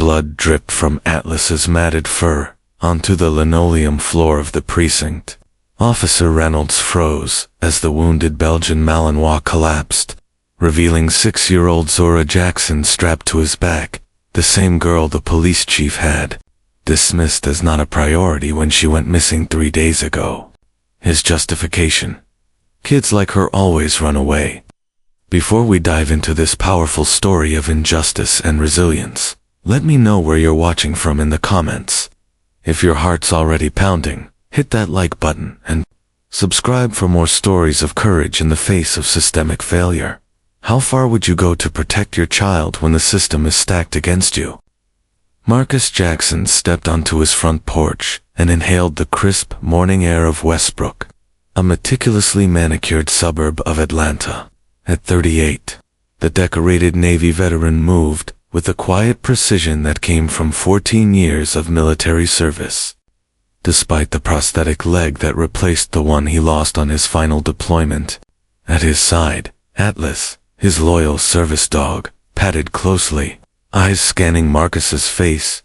Blood dripped from Atlas's matted fur onto the linoleum floor of the precinct. Officer Reynolds froze as the wounded Belgian Malinois collapsed, revealing 6-year-old Zora Jackson strapped to his back, the same girl the police chief had dismissed as not a priority when she went missing 3 days ago. His justification: kids like her always run away. Before we dive into this powerful story of injustice and resilience, let me know where you're watching from in the comments. If your heart's already pounding, hit that like button and subscribe for more stories of courage in the face of systemic failure. How far would you go to protect your child when the system is stacked against you? Marcus Jackson stepped onto his front porch and inhaled the crisp morning air of Westbrook, a meticulously manicured suburb of Atlanta. At 38, the decorated Navy veteran moved with a quiet precision that came from 14 years of military service. Despite the prosthetic leg that replaced the one he lost on his final deployment, at his side, Atlas, his loyal service dog, patted closely, eyes scanning Marcus's face,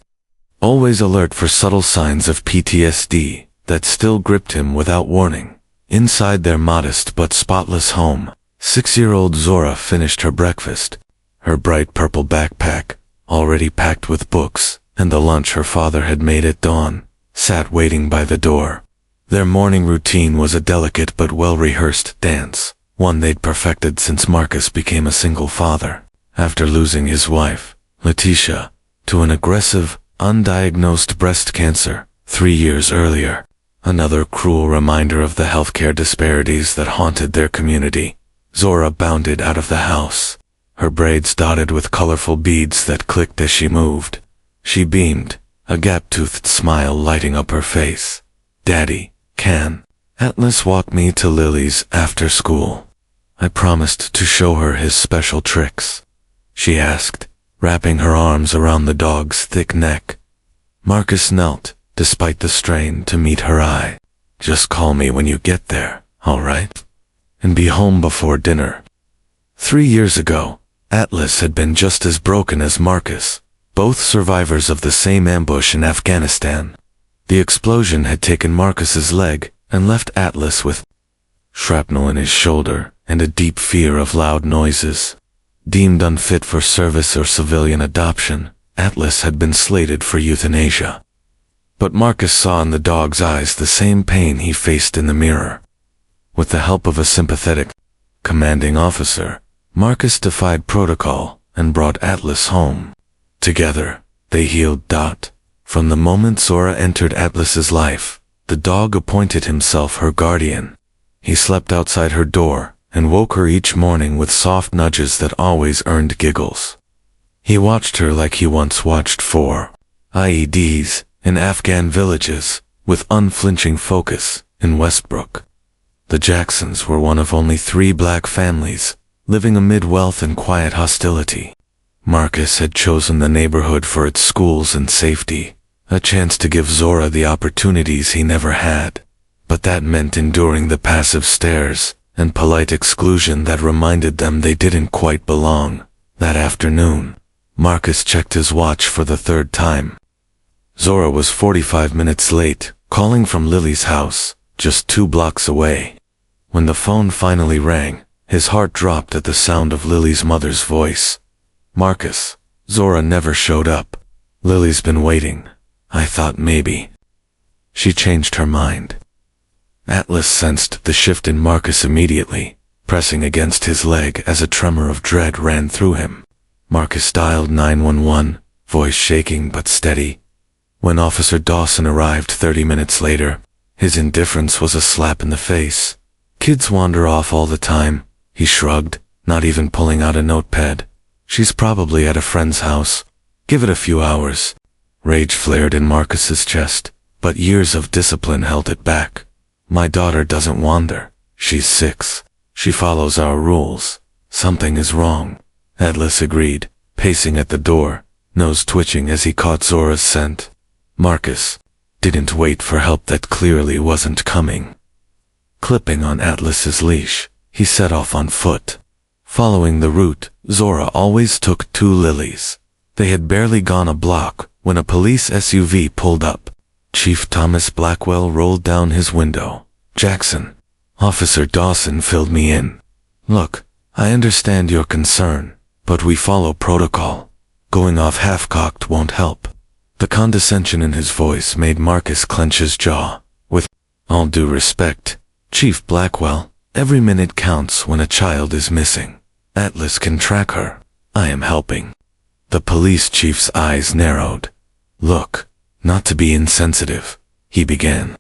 always alert for subtle signs of PTSD that still gripped him without warning. Inside their modest but spotless home, 6-year-old Zora finished her breakfast, her bright purple backpack, already packed with books, and the lunch her father had made at dawn, sat waiting by the door. Their morning routine was a delicate but well-rehearsed dance, one they'd perfected since Marcus became a single father. After losing his wife, Letitia, to an aggressive, undiagnosed breast cancer 3 years earlier, another cruel reminder of the healthcare disparities that haunted their community, Zora bounded out of the house, her braids dotted with colorful beads that clicked as she moved. She beamed, a gap-toothed smile lighting up her face. "Daddy, can Atlas walk me to Lily's after school? I promised to show her his special tricks," she asked, wrapping her arms around the dog's thick neck. Marcus knelt, despite the strain, to meet her eye. "Just call me when you get there, all right? And be home before dinner." 3 years ago, Atlas had been just as broken as Marcus, both survivors of the same ambush in Afghanistan. The explosion had taken Marcus's leg and left Atlas with shrapnel in his shoulder and a deep fear of loud noises. Deemed unfit for service or civilian adoption, Atlas had been slated for euthanasia. But Marcus saw in the dog's eyes the same pain he faced in the mirror. With the help of a sympathetic, commanding officer, Marcus defied protocol and brought Atlas home. Together, they healed. From the moment Zora entered Atlas's life, the dog appointed himself her guardian. He slept outside her door and woke her each morning with soft nudges that always earned giggles. He watched her like he once watched 4 IEDs in Afghan villages, with unflinching focus in Westbrook. The Jacksons were one of only 3 black families living amid wealth and quiet hostility. Marcus had chosen the neighborhood for its schools and safety, a chance to give Zora the opportunities he never had. But that meant enduring the passive stares and polite exclusion that reminded them they didn't quite belong. That afternoon, Marcus checked his watch for the 3rd time. Zora was 45 minutes late, calling from Lily's house, just 2 blocks away. When the phone finally rang, his heart dropped at the sound of Lily's mother's voice. "Marcus, Zora never showed up. Lily's been waiting. I thought maybe." She changed her mind. Atlas sensed the shift in Marcus immediately, pressing against his leg as a tremor of dread ran through him. Marcus dialed 911, voice shaking but steady. When Officer Dawson arrived 30 minutes later, his indifference was a slap in the face. "Kids wander off all the time," he shrugged, not even pulling out a notepad. "She's probably at a friend's house. Give it a few hours." Rage flared in Marcus's chest, but years of discipline held it back. "My daughter doesn't wander. She's 6. She follows our rules. Something is wrong," Atlas agreed, pacing at the door, nose twitching as he caught Zora's scent. Marcus didn't wait for help that clearly wasn't coming. Clipping on Atlas's leash, he set off on foot. Following the route Zora always took to Lily's, They had barely gone a block when a police SUV pulled up. Chief Thomas Blackwell rolled down his window. "Jackson." Officer Dawson filled me in. "Look, I understand your concern, but we follow protocol. Going off half-cocked won't help." The condescension in his voice made Marcus clench his jaw. "With all due respect, Chief Blackwell, every minute counts when a child is missing. Atlas can track her. I am helping." The police chief's eyes narrowed. "Look, not to be insensitive," he began.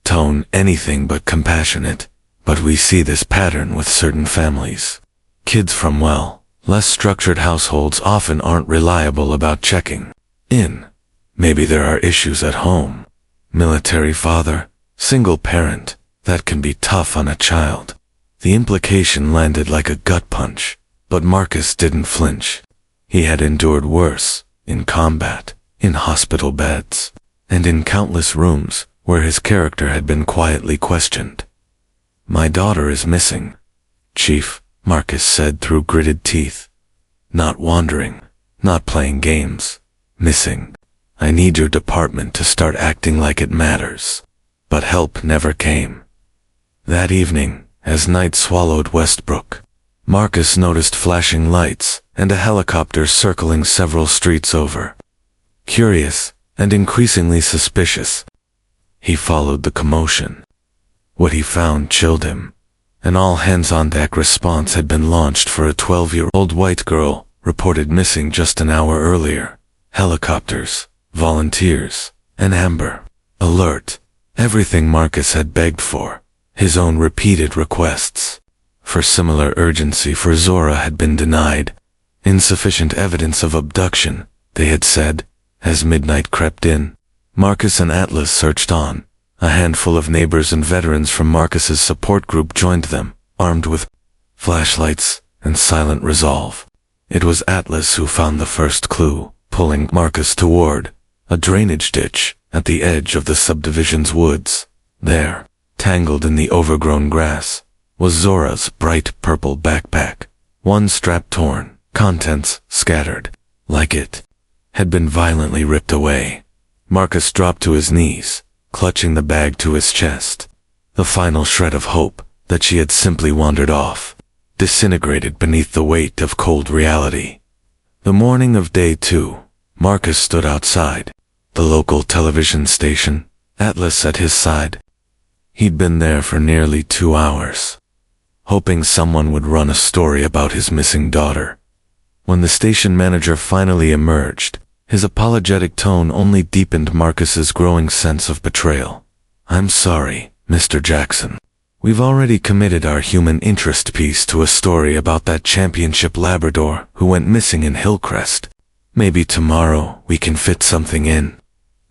"Tone anything but compassionate, but we see this pattern with certain families. Kids from, well, less structured households often aren't reliable about checking in. Maybe there are issues at home. Military father, single parent, that can be tough on a child." The implication landed like a gut punch, but Marcus didn't flinch. He had endured worse, in combat, in hospital beds, and in countless rooms where his character had been quietly questioned. "My daughter is missing, Chief," Marcus said through gritted teeth. "Not wandering, not playing games. Missing. I need your department to start acting like it matters." But help never came. That evening, as night swallowed Westbrook, Marcus noticed flashing lights and a helicopter circling several streets over. Curious and increasingly suspicious, he followed the commotion. What he found chilled him. An all-hands-on-deck response had been launched for a 12-year-old white girl reported missing just an hour earlier. Helicopters, volunteers, an Amber Alert. Everything Marcus had begged for. His own repeated requests for similar urgency for Zora had been denied. Insufficient evidence of abduction, they had said, as midnight crept in. Marcus and Atlas searched on. A handful of neighbors and veterans from Marcus's support group joined them, armed with flashlights and silent resolve. It was Atlas who found the first clue, pulling Marcus toward a drainage ditch at the edge of the subdivision's woods. There, tangled in the overgrown grass, was Zora's bright purple backpack, one strap torn, contents scattered, like it had been violently ripped away. Marcus dropped to his knees, clutching the bag to his chest. The final shred of hope that she had simply wandered off, disintegrated beneath the weight of cold reality. The morning of day 2, Marcus stood outside the local television station, Atlas at his side. He'd been there for nearly 2 hours, hoping someone would run a story about his missing daughter. When the station manager finally emerged, his apologetic tone only deepened Marcus's growing sense of betrayal. "I'm sorry, Mr. Jackson. We've already committed our human interest piece to a story about that championship Labrador who went missing in Hillcrest. Maybe tomorrow we can fit something in."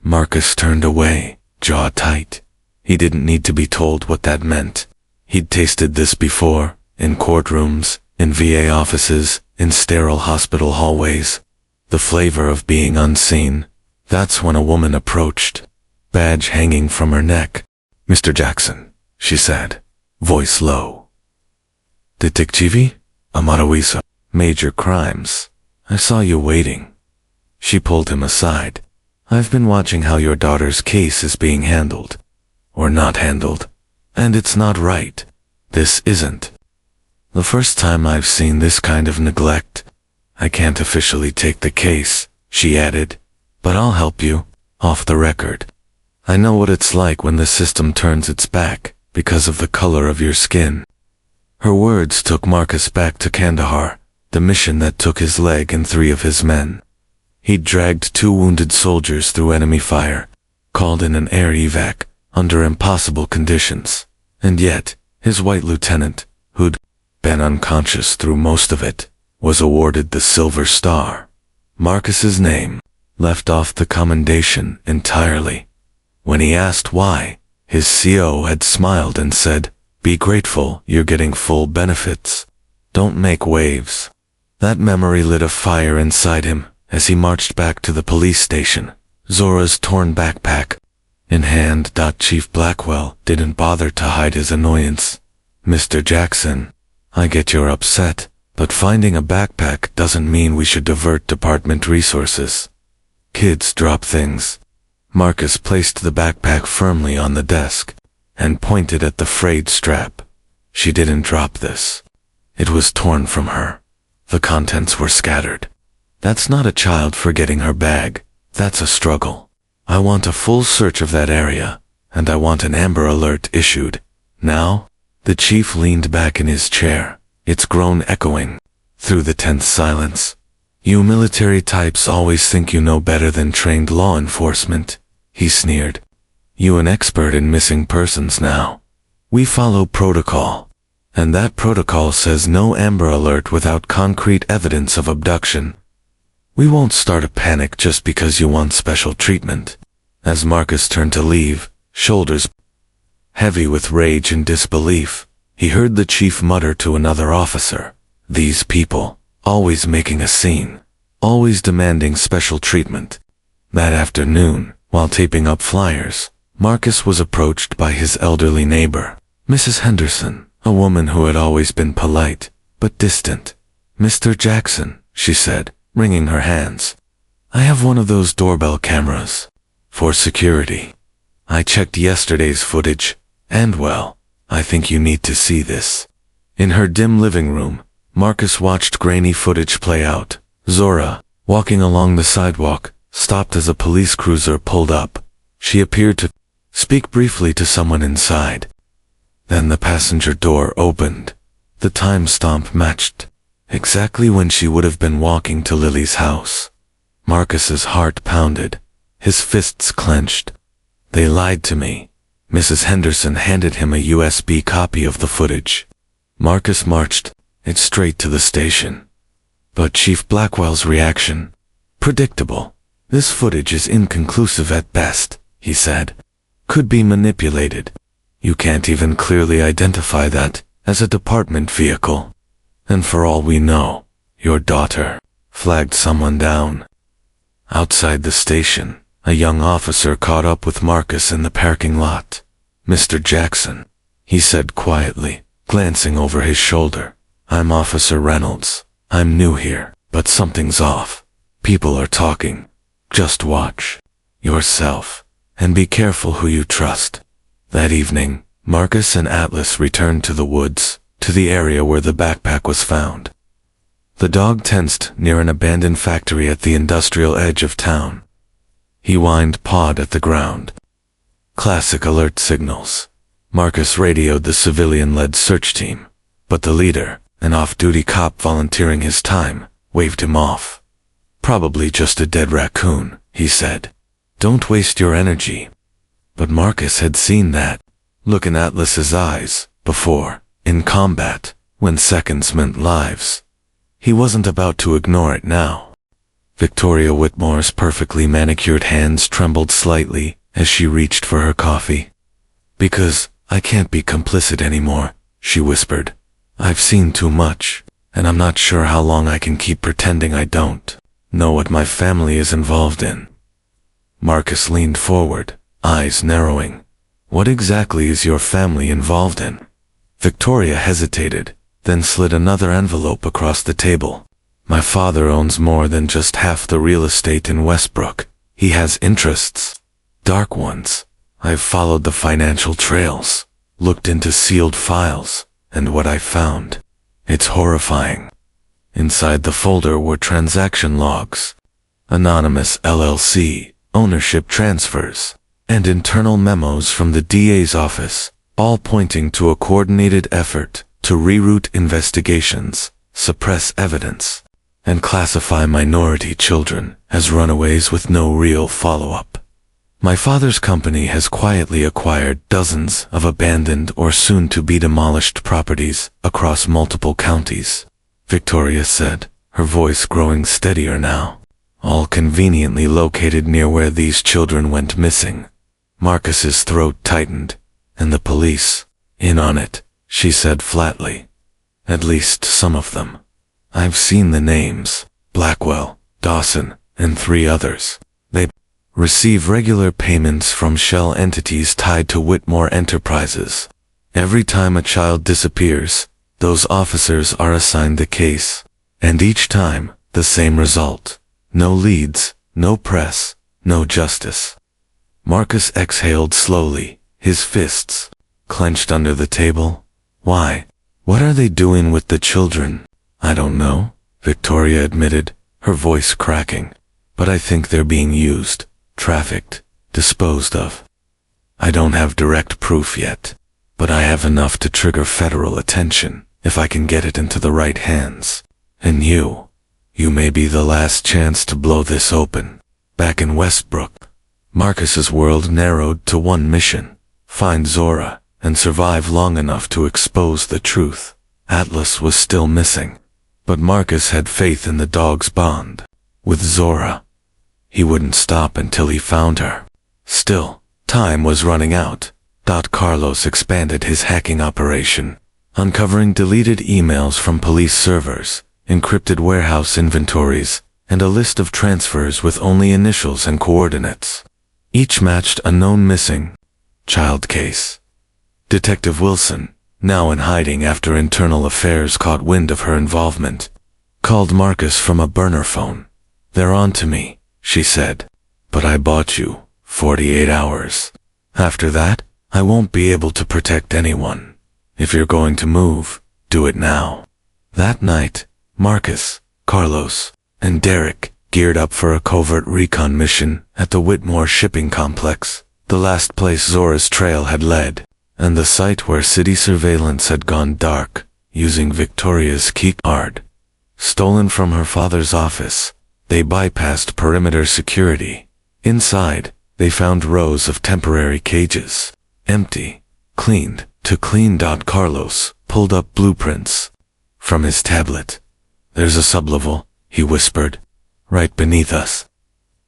Marcus turned away, jaw tight. He didn't need to be told what that meant. He'd tasted this before, in courtrooms, in VA offices, in sterile hospital hallways. The flavor of being unseen. That's when a woman approached, badge hanging from her neck. "Mr. Jackson," she said, voice low. "Detectivi? Amarawisa. Major crimes. I saw you waiting." She pulled him aside. "I've been watching how your daughter's case is being handled. Or not handled. And it's not right. This isn't the first time I've seen this kind of neglect. I can't officially take the case," she added, "but I'll help you, off the record. I know what it's like when the system turns its back because of the color of your skin." Her words took Marcus back to Kandahar, the mission that took his leg and 3 of his men. He'd dragged 2 wounded soldiers through enemy fire, called in an air evac under impossible conditions, and yet his white lieutenant, who'd been unconscious through most of it, was awarded the Silver Star. Marcus's name left off the commendation entirely. When he asked why, his CO had smiled and said, "Be grateful you're getting full benefits. Don't make waves." That memory lit a fire inside him as he marched back to the police station, Zora's torn backpack in hand. Chief Blackwell didn't bother to hide his annoyance. "Mr. Jackson, I get you're upset, But finding a backpack doesn't mean we should divert department resources. Kids drop things. Marcus placed the backpack firmly on the desk and pointed at the frayed strap. She didn't drop this. It was torn from her. The contents were scattered. That's not a child forgetting her bag. That's a struggle. I want a full search of that area, and I want an Amber Alert issued. Now? The chief leaned back in his chair, its groan echoing through the tense silence. You military types always think you know better than trained law enforcement, he sneered. You an expert in missing persons now. We follow protocol, and that protocol says no Amber Alert without concrete evidence of abduction. We won't start a panic just because you want special treatment. As Marcus turned to leave, shoulders heavy with rage and disbelief, he heard the chief mutter to another officer, "These people, always making a scene, always demanding special treatment." That afternoon, while taping up flyers, Marcus was approached by his elderly neighbor, Mrs. Henderson, a woman who had always been polite, but distant. "Mr. Jackson," she said, wringing her hands, "I have one of those doorbell cameras. For security. I checked yesterday's footage, and well, I think you need to see this." In her dim living room, Marcus watched grainy footage play out. Zora, walking along the sidewalk, stopped as a police cruiser pulled up. She appeared to speak briefly to someone inside. Then the passenger door opened. The time stamp matched exactly when she would have been walking to Lily's house. Marcus's heart pounded, his fists clenched. "They lied to me." Mrs. Henderson handed him a USB copy of the footage. Marcus marched it straight to the station. But Chief Blackwell's reaction? Predictable. "This footage is inconclusive at best," he said. "Could be manipulated. You can't even clearly identify that as a department vehicle. And for all we know, your daughter flagged someone down." Outside the station, a young officer caught up with Marcus in the parking lot. "Mr. Jackson," he said quietly, glancing over his shoulder. "I'm Officer Reynolds. I'm new here, but something's off. People are talking. Just watch yourself, and be careful who you trust." That evening, Marcus and Atlas returned to the woods, to the area where the backpack was found. The dog tensed near an abandoned factory at the industrial edge of town. He whined, pawed at the ground. Classic alert signals. Marcus radioed the civilian-led search team, but the leader, an off-duty cop volunteering his time, waved him off. "Probably just a dead raccoon," he said. "Don't waste your energy." But Marcus had seen that look in Atlas's eyes before, in combat, when seconds meant lives. He wasn't about to ignore it now. Victoria Whitmore's perfectly manicured hands trembled slightly as she reached for her coffee. "Because I can't be complicit anymore," she whispered. "I've seen too much, and I'm not sure how long I can keep pretending I don't know what my family is involved in." Marcus leaned forward, eyes narrowing. "What exactly is your family involved in?" Victoria hesitated, then slid another envelope across the table. "My father owns more than just half the real estate in Westbrook. He has interests. Dark ones. I've followed the financial trails, looked into sealed files, and what I found. It's horrifying." Inside the folder were transaction logs, anonymous LLC, ownership transfers, and internal memos from the DA's office, all pointing to a coordinated effort to reroute investigations, suppress evidence, and classify minority children as runaways with no real follow-up. "My father's company has quietly acquired dozens of abandoned or soon-to-be-demolished properties across multiple counties," Victoria said, her voice growing steadier now. "All conveniently located near where these children went missing." Marcus's throat tightened. "And the police, in on it," she said flatly. "At least some of them. I've seen the names: Blackwell, Dawson, and 3 others. They receive regular payments from shell entities tied to Whitmore Enterprises. Every time a child disappears, Those officers are assigned the case, and each time, the same result. No leads, no press, no justice. Marcus exhaled slowly, his fists clenched under the table. Why? What are they doing with the children? I don't know, Victoria admitted, her voice cracking. But I think they're being used, trafficked, disposed of. I don't have direct proof yet, but I have enough to trigger federal attention if I can get it into the right hands. And you may be the last chance to blow this open. Back in Westbrook, Marcus's world narrowed to one mission: find Zora and survive long enough to expose the truth. Atlas was still missing, but Marcus had faith in the dog's bond with Zora. He wouldn't stop until he found her. Still, time was running out. Carlos expanded his hacking operation, uncovering deleted emails from police servers, encrypted warehouse inventories, and a list of transfers with only initials and coordinates. Each matched a known missing child case. Detective Wilson, now in hiding after Internal Affairs caught wind of her involvement, called Marcus from a burner phone. "They're on to me," she said, "but I bought you 48 hours. After that, I won't be able to protect anyone. If you're going to move, do it now." That night, Marcus, Carlos, and Derek geared up for a covert recon mission at the Whitmore shipping complex, the last place Zora's trail had led, and the site where city surveillance had gone dark, using Victoria's key card. Stolen from her father's office, they bypassed perimeter security. Inside, they found rows of temporary cages, empty, cleaned to clean. Carlos pulled up blueprints from his tablet. "There's a sublevel," he whispered, "right beneath us."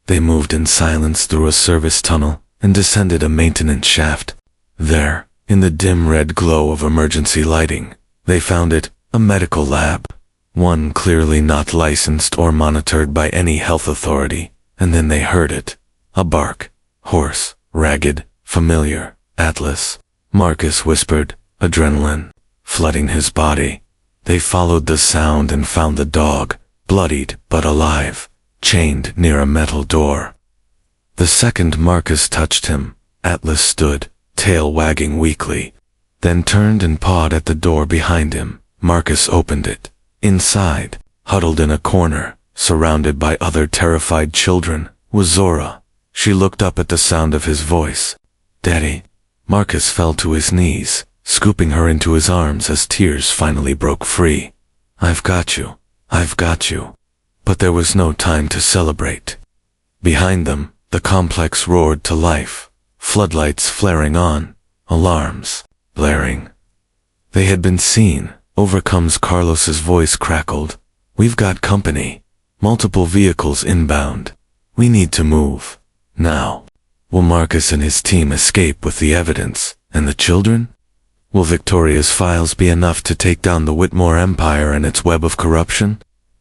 They moved in silence through a service tunnel and descended a maintenance shaft. There, in the dim red glow of emergency lighting, they found it, a medical lab. One clearly not licensed or monitored by any health authority, and then they heard it. A bark. Hoarse, ragged, familiar. "Atlas," Marcus whispered, adrenaline flooding his body. They followed the sound and found the dog, bloodied but alive, chained near a metal door. The second Marcus touched him, Atlas stood, tail wagging weakly, then turned and pawed at the door behind him. Marcus opened it. Inside, huddled in a corner, surrounded by other terrified children, was Zora. She looked up at the sound of his voice. "Daddy." Marcus fell to his knees, scooping her into his arms as tears finally broke free. "I've got you. I've got you." But there was no time to celebrate. Behind them, the complex roared to life, floodlights flaring on, alarms blaring. They had been seen. Overcomes Carlos's voice crackled. "We've got company. Multiple vehicles inbound. We need to move. Now." Will Marcus and his team escape with the evidence, and the children? Will Victoria's files be enough to take down the Whitmore empire and its web of corruption?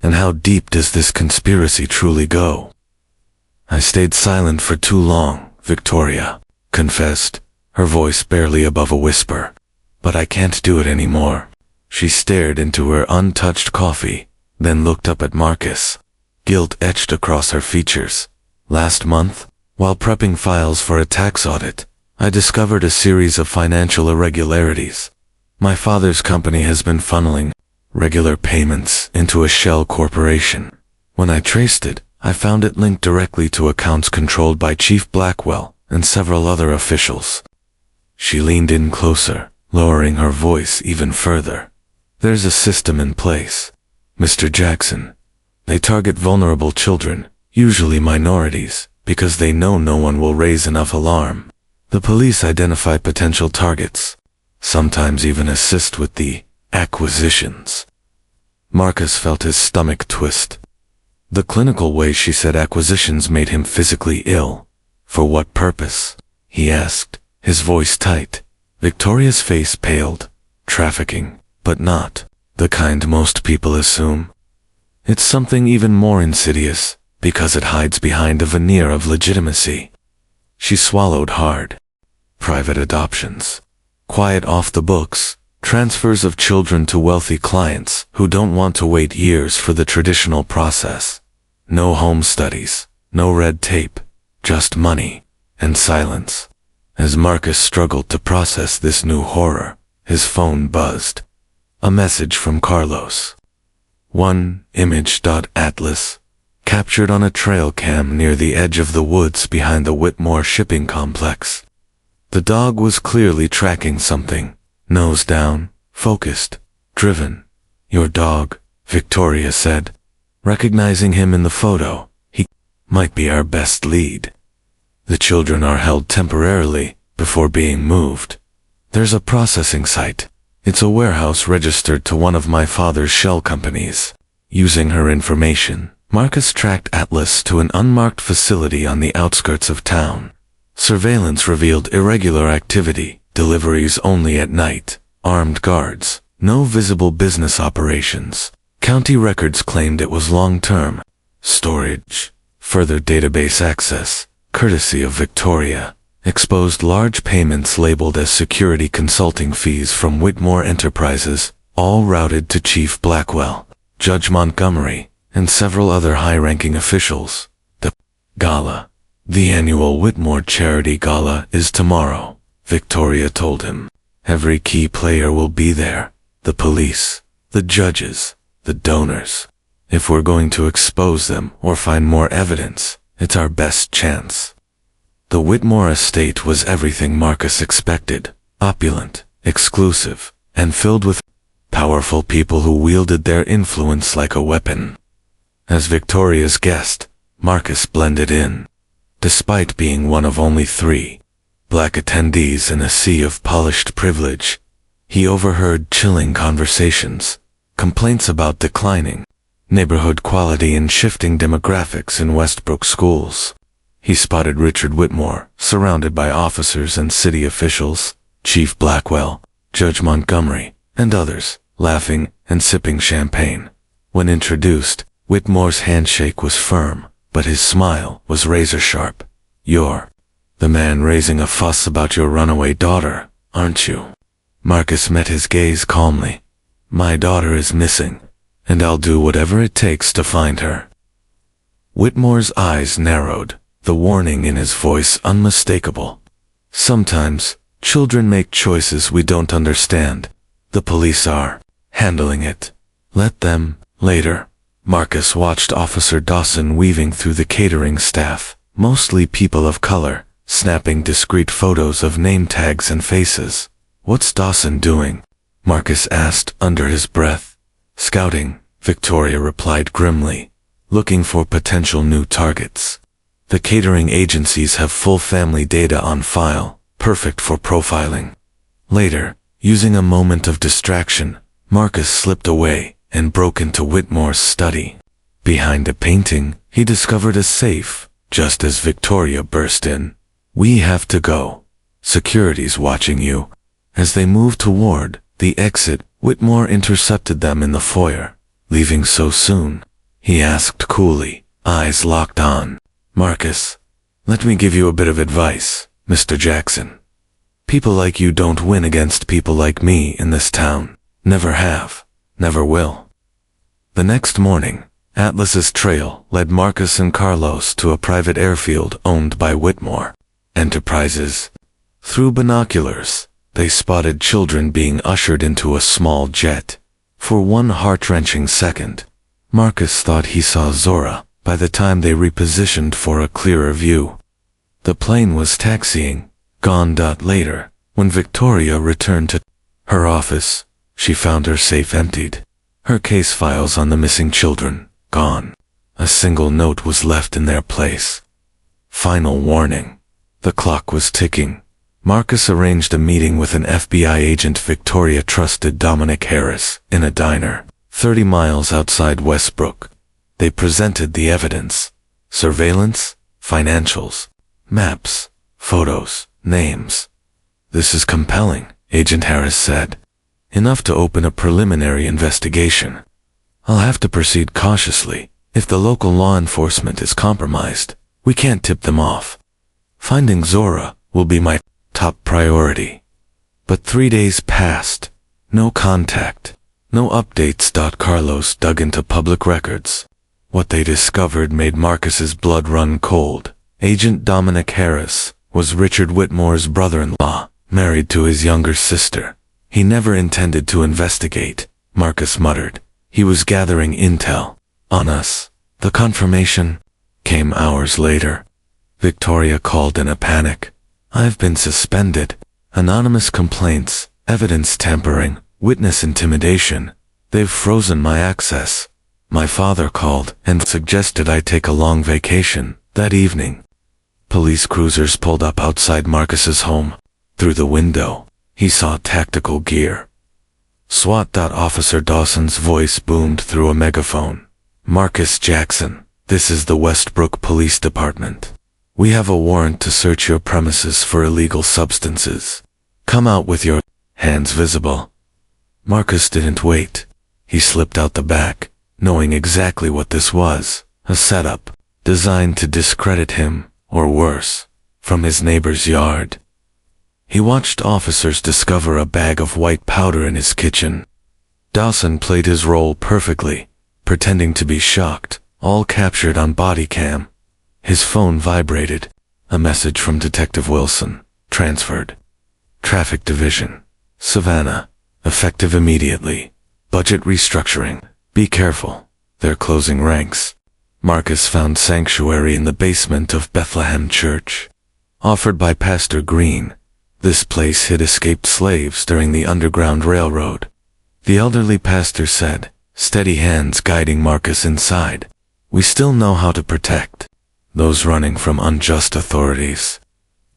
And how deep does this conspiracy truly go? "I stayed silent for too long," Victoria confessed, her voice barely above a whisper. "But I can't do it anymore." She stared into her untouched coffee, then looked up at Marcus. Guilt etched across her features. "Last month, while prepping files for a tax audit, I discovered a series of financial irregularities. My father's company has been funneling regular payments into a shell corporation. When I traced it, I found it linked directly to accounts controlled by Chief Blackwell and several other officials." She leaned in closer, lowering her voice even further. "There's a system in place, Mr. Jackson. They target vulnerable children, usually minorities, because they know no one will raise enough alarm. The police identify potential targets, sometimes even assist with the acquisitions." Marcus felt his stomach twist. The clinical way she said acquisitions made him physically ill. "For what purpose?" he asked, his voice tight. Victoria's face paled. "Trafficking, but not the kind most people assume. It's something even more insidious, because it hides behind a veneer of legitimacy." She swallowed hard. "Private adoptions. Quiet off the books, Transfers of children to wealthy clients who don't want to wait years for the traditional process. No home studies, no red tape, just money and silence. As Marcus struggled to process this new horror, his phone buzzed. A message from Carlos. One image.atlas, captured on a trail cam near the edge of the woods behind the Whitmore shipping complex. The dog was clearly tracking something, nose down, focused, driven. Your dog, Victoria said. Recognizing him in the photo, he might be our best lead. The children are held temporarily before being moved. There's a processing site. It's a warehouse registered to one of my father's shell companies. Using her information, Marcus tracked Atlas to an unmarked facility on the outskirts of town. Surveillance revealed irregular activity, deliveries only at night, armed guards, no visible business operations. County records claimed it was long-term storage. Further database access, courtesy of Victoria, exposed large payments labeled as security consulting fees from Whitmore Enterprises, all routed to Chief Blackwell, Judge Montgomery, and several other high-ranking officials. The gala, the annual Whitmore Charity Gala, is tomorrow, Victoria told him. Every key player will be there, the police, the judges, the donors. If we're going to expose them or find more evidence, it's our best chance. The Whitmore estate was everything Marcus expected, opulent, exclusive, and filled with powerful people who wielded their influence like a weapon. As Victoria's guest, Marcus blended in. Despite being one of only 3 black attendees in a sea of polished privilege, he overheard chilling conversations, complaints about declining neighborhood quality and shifting demographics in Westbrook schools. He spotted Richard Whitmore, surrounded by officers and city officials, Chief Blackwell, Judge Montgomery, and others, laughing and sipping champagne. When introduced, Whitmore's handshake was firm, but his smile was razor-sharp. You're the man raising a fuss about your runaway daughter, aren't you? Marcus met his gaze calmly. My daughter is missing, and I'll do whatever it takes to find her. Whitmore's eyes narrowed, the warning in his voice unmistakable. Sometimes, children make choices we don't understand. The police are handling it. Let them, later. Marcus watched Officer Dawson weaving through the catering staff, mostly people of color, snapping discreet photos of name tags and faces. What's Dawson doing? Marcus asked under his breath. Scouting, Victoria replied grimly, looking for potential new targets. The catering agencies have full family data on file, perfect for profiling. Later, using a moment of distraction, Marcus slipped away and broke into Whitmore's study. Behind a painting, he discovered a safe, just as Victoria burst in. We have to go. Security's watching you. As they moved toward the exit, Whitmore intercepted them in the foyer. Leaving so soon? He asked coolly, eyes locked on. Marcus, let me give you a bit of advice, Mr. Jackson. People like you don't win against people like me in this town. Never have. Never will. The next morning, Atlas's trail led Marcus and Carlos to a private airfield owned by Whitmore Enterprises. Through binoculars, they spotted children being ushered into a small jet. For one heart-wrenching second, Marcus thought he saw Zora by the time they repositioned for a clearer view. The plane was taxiing, gone. Later, when Victoria returned to her office, she found her safe emptied. Her case files on the missing children, gone. A single note was left in their place. Final warning. The clock was ticking. Marcus arranged a meeting with an FBI agent Victoria trusted, Dominic Harris, in a diner, 30 miles outside Westbrook. They presented the evidence. Surveillance, financials, maps, photos, names. This is compelling, Agent Harris said. Enough to open a preliminary investigation. I'll have to proceed cautiously. If the local law enforcement is compromised, we can't tip them off. Finding Zora will be my top priority. But 3 days passed. No contact. No updates. Carlos dug into public records. What they discovered made Marcus's blood run cold. Agent Dominic Harris was Richard Whitmore's brother-in-law, married to his younger sister. He never intended to investigate, Marcus muttered. He was gathering intel on us. The confirmation came hours later. Victoria called in a panic. I've been suspended. Anonymous complaints, evidence tampering, witness intimidation. They've frozen my access. My father called and suggested I take a long vacation. That evening, police cruisers pulled up outside Marcus's home. Through the window, he saw tactical gear. SWAT. Officer Dawson's voice boomed through a megaphone. Marcus Jackson, this is the Westbrook Police Department. We have a warrant to search your premises for illegal substances. Come out with your hands visible. Marcus didn't wait. He slipped out the back, knowing exactly what this was, a setup designed to discredit him, or worse, from his neighbor's yard. He watched officers discover a bag of white powder in his kitchen. Dawson played his role perfectly, pretending to be shocked, all captured on body cam. His phone vibrated. A message from Detective Wilson. Transferred. Traffic Division. Savannah. Effective immediately. Budget restructuring. Be careful. They're closing ranks. Marcus found sanctuary in the basement of Bethlehem Church. Offered by Pastor Green, this place hid escaped slaves during the Underground Railroad. The elderly pastor said, steady hands guiding Marcus inside. We still know how to protect those running from unjust authorities.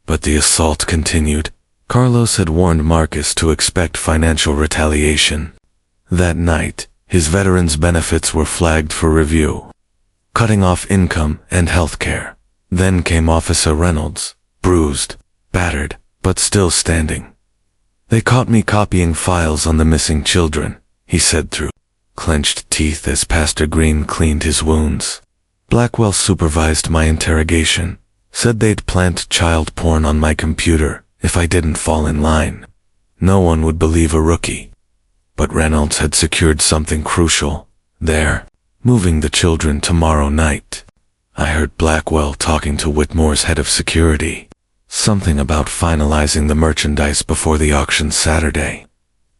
But the assault continued. Carlos had warned Marcus to expect financial retaliation. That night, his veterans' benefits were flagged for review, cutting off income and health care. Then came Officer Reynolds, bruised, battered, but still standing. They caught me copying files on the missing children, he said through clenched teeth as Pastor Green cleaned his wounds. Blackwell supervised my interrogation, said they'd plant child porn on my computer if I didn't fall in line. No one would believe a rookie. But Reynolds had secured something crucial. They're moving the children tomorrow night. I heard Blackwell talking to Whitmore's head of security. Something about finalizing the merchandise before the auction Saturday.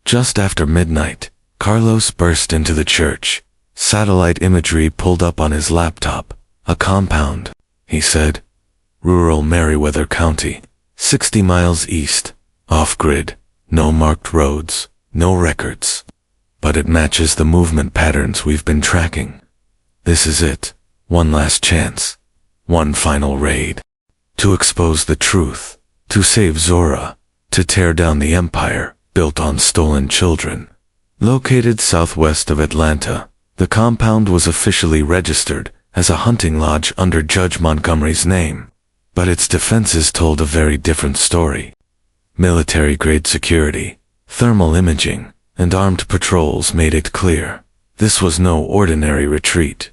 Just after midnight, Carlos burst into the church. Satellite imagery pulled up on his laptop. A compound, he said. Rural Meriwether County, 60 miles east, off-grid, no marked roads, no records. But it matches the movement patterns we've been tracking. This is it. One last chance. One final raid. To expose the truth. To save Zora. To tear down the empire built on stolen children. Located southwest of Atlanta, the compound was officially registered as a hunting lodge under Judge Montgomery's name. But its defenses told a very different story. Military-grade security, thermal imaging, and armed patrols made it clear. This was no ordinary retreat.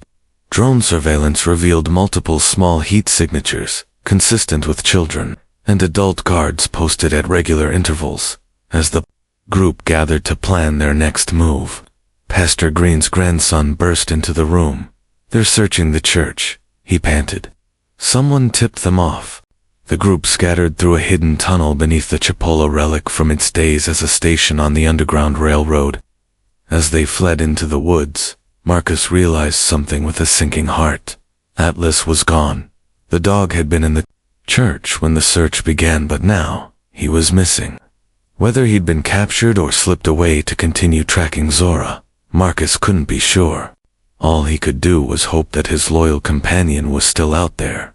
Drone surveillance revealed multiple small heat signatures, consistent with children, and adult guards posted at regular intervals. As the group gathered to plan their next move, Pastor Green's grandson burst into the room. They're searching the church, he panted. Someone tipped them off. The group scattered through a hidden tunnel beneath the Chipola relic from its days as a station on the Underground Railroad. As they fled into the woods, Marcus realized something with a sinking heart. Atlas was gone. The dog had been in the church when the search began, but now he was missing. Whether he'd been captured or slipped away to continue tracking Zora, Marcus couldn't be sure. All he could do was hope that his loyal companion was still out there,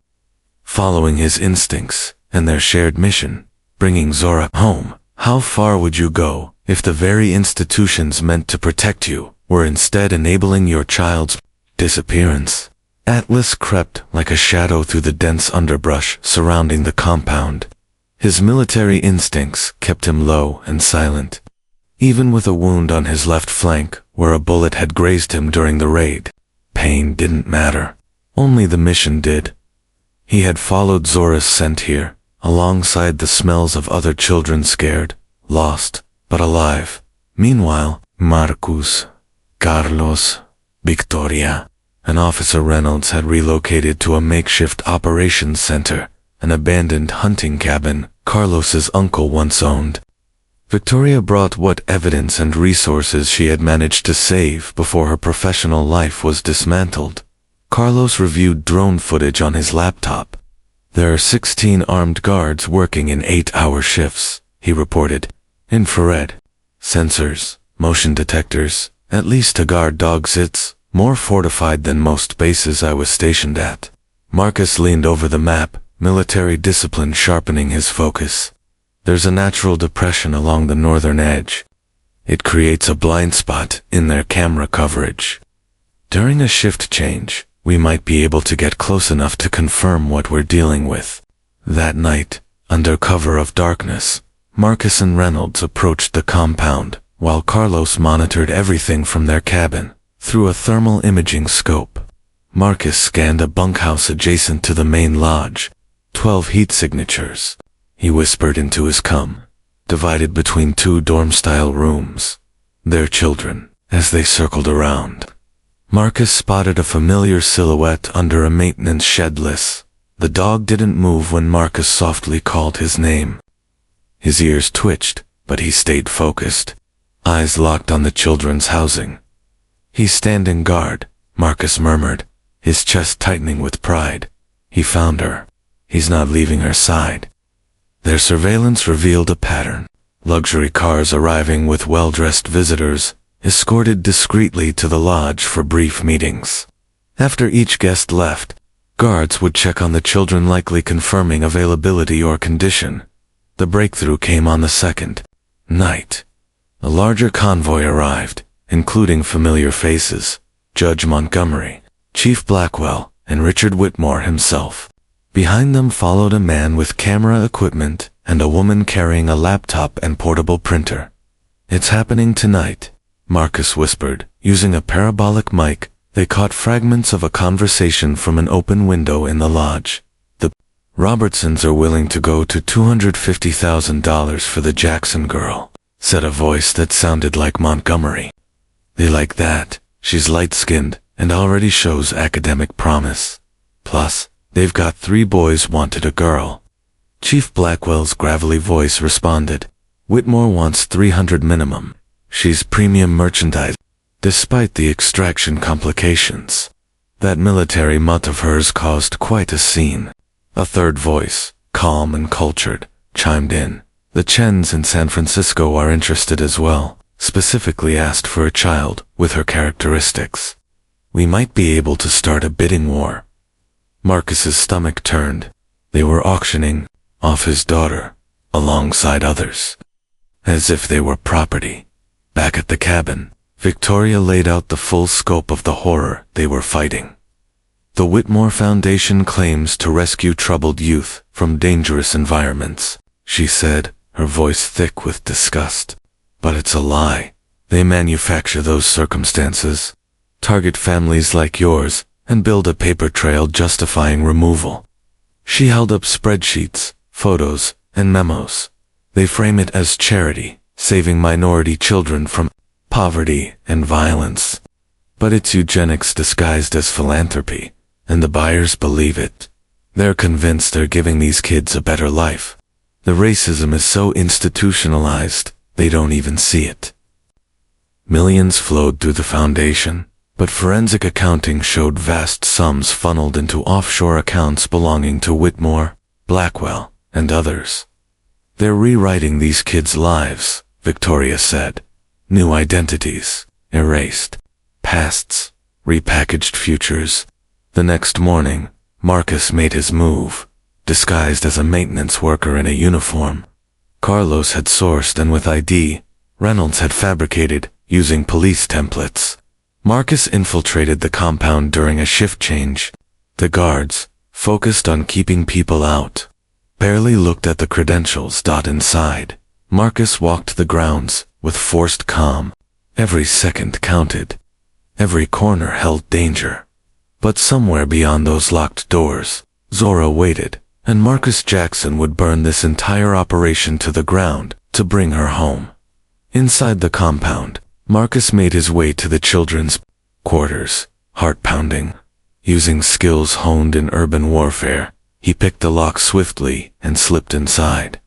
following his instincts and their shared mission, bringing Zora home. How far would you go if the very institutions meant to protect you were instead enabling your child's disappearance? Atlas crept like a shadow through the dense underbrush surrounding the compound. His military instincts kept him low and silent. Even with a wound on his left flank where a bullet had grazed him during the raid, pain didn't matter. Only the mission did. He had followed Zora's scent here, alongside the smells of other children scared, lost, but alive. Meanwhile, Marcus, Carlos, Victoria, and Officer Reynolds had relocated to a makeshift operations center, an abandoned hunting cabin Carlos's uncle once owned. Victoria brought what evidence and resources she had managed to save before her professional life was dismantled. Carlos reviewed drone footage on his laptop. There are 16 armed guards working in 8-hour shifts, he reported. Infrared, sensors, motion detectors, at least a guard dog sits, more fortified than most bases I was stationed at. Marcus leaned over the map, military discipline sharpening his focus. There's a natural depression along the northern edge. It creates a blind spot in their camera coverage. During a shift change, we might be able to get close enough to confirm what we're dealing with. That night, under cover of darkness, Marcus and Reynolds approached the compound, while Carlos monitored everything from their cabin through a thermal imaging scope. Marcus scanned a bunkhouse adjacent to the main lodge. 12 heat signatures, he whispered into his divided between 2 dorm-style rooms. Their children, as they circled around. Marcus spotted a familiar silhouette under a maintenance shedless. The dog didn't move when Marcus softly called his name. His ears twitched, but he stayed focused, eyes locked on the children's housing. He's standing guard, Marcus murmured, his chest tightening with pride. He found her. He's not leaving her side. Their surveillance revealed a pattern. Luxury cars arriving with well-dressed visitors, escorted discreetly to the lodge for brief meetings. After each guest left, guards would check on the children, likely confirming availability or condition. The breakthrough came on the second night. A larger convoy arrived, including familiar faces, Judge Montgomery, Chief Blackwell, and Richard Whitmore himself. Behind them followed a man with camera equipment and a woman carrying a laptop and portable printer. "It's happening tonight," Marcus whispered. Using a parabolic mic, they caught fragments of a conversation from an open window in the lodge. "The Robertsons are willing to go to $250,000 for the Jackson girl," said a voice that sounded like Montgomery. "They like that. She's light-skinned and already shows academic promise. Plus, they've got 3 boys wanted a girl." Chief Blackwell's gravelly voice responded. "Whitmore wants 300 minimum. She's premium merchandise, despite the extraction complications. That military mutt of hers caused quite a scene." A third voice, calm and cultured, chimed in. "The Chens in San Francisco are interested as well, specifically asked for a child with her characteristics. We might be able to start a bidding war." Marcus's stomach turned. They were auctioning off his daughter, alongside others, as if they were property. Back at the cabin, Victoria laid out the full scope of the horror they were fighting. "The Whitmore Foundation claims to rescue troubled youth from dangerous environments," she said, her voice thick with disgust. "But it's a lie. They manufacture those circumstances, target families like yours, and build a paper trail justifying removal." She held up spreadsheets, photos, and memos. "They frame it as charity, saving minority children from poverty and violence. But it's eugenics disguised as philanthropy, and the buyers believe it. They're convinced they're giving these kids a better life. The racism is so institutionalized, they don't even see it." Millions flowed through the foundation, but forensic accounting showed vast sums funneled into offshore accounts belonging to Whitmore, Blackwell, and others. "They're rewriting these kids' lives," Victoria said. "New identities, erased pasts, repackaged futures." The next morning, Marcus made his move, disguised as a maintenance worker in a uniform. Carlos had sourced and with ID, Reynolds had fabricated, using police templates. Marcus infiltrated the compound during a shift change. The guards, focused on keeping people out, barely looked at the credentials. Inside, Marcus walked the grounds with forced calm. Every second counted. Every corner held danger. But somewhere beyond those locked doors, Zora waited, and Marcus Jackson would burn this entire operation to the ground to bring her home. Inside the compound, Marcus made his way to the children's quarters, heart pounding. Using skills honed in urban warfare, he picked the lock swiftly and slipped inside.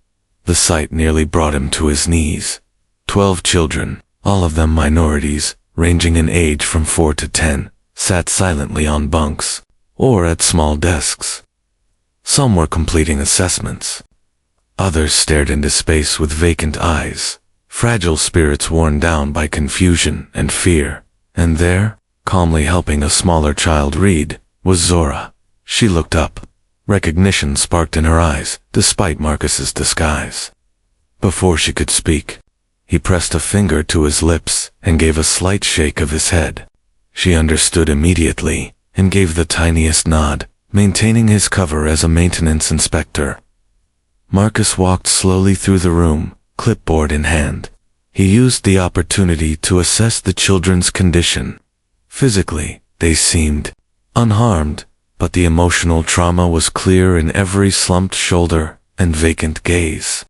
The sight nearly brought him to his knees. 12 children, all of them minorities, ranging in age from 4 to 10, sat silently on bunks, or at small desks. Some were completing assessments. Others stared into space with vacant eyes, fragile spirits worn down by confusion and fear. And there, calmly helping a smaller child read, was Zora. She looked up. Recognition sparked in her eyes, despite Marcus's disguise. Before she could speak, he pressed a finger to his lips and gave a slight shake of his head. She understood immediately and gave the tiniest nod, maintaining his cover as a maintenance inspector. Marcus walked slowly through the room, clipboard in hand. He used the opportunity to assess the children's condition. Physically, they seemed unharmed, but the emotional trauma was clear in every slumped shoulder and vacant gaze.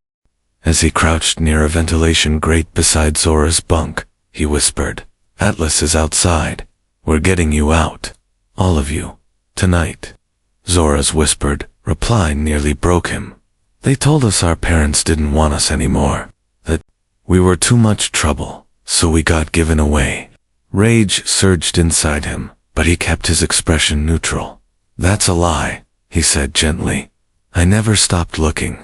As he crouched near a ventilation grate beside Zora's bunk, he whispered, "Atlas is outside. We're getting you out. All of you. Tonight." Zora's whispered reply nearly broke him. "They told us our parents didn't want us anymore. That we were too much trouble, so we got given away." Rage surged inside him, but he kept his expression neutral. "That's a lie," he said gently. "I never stopped looking.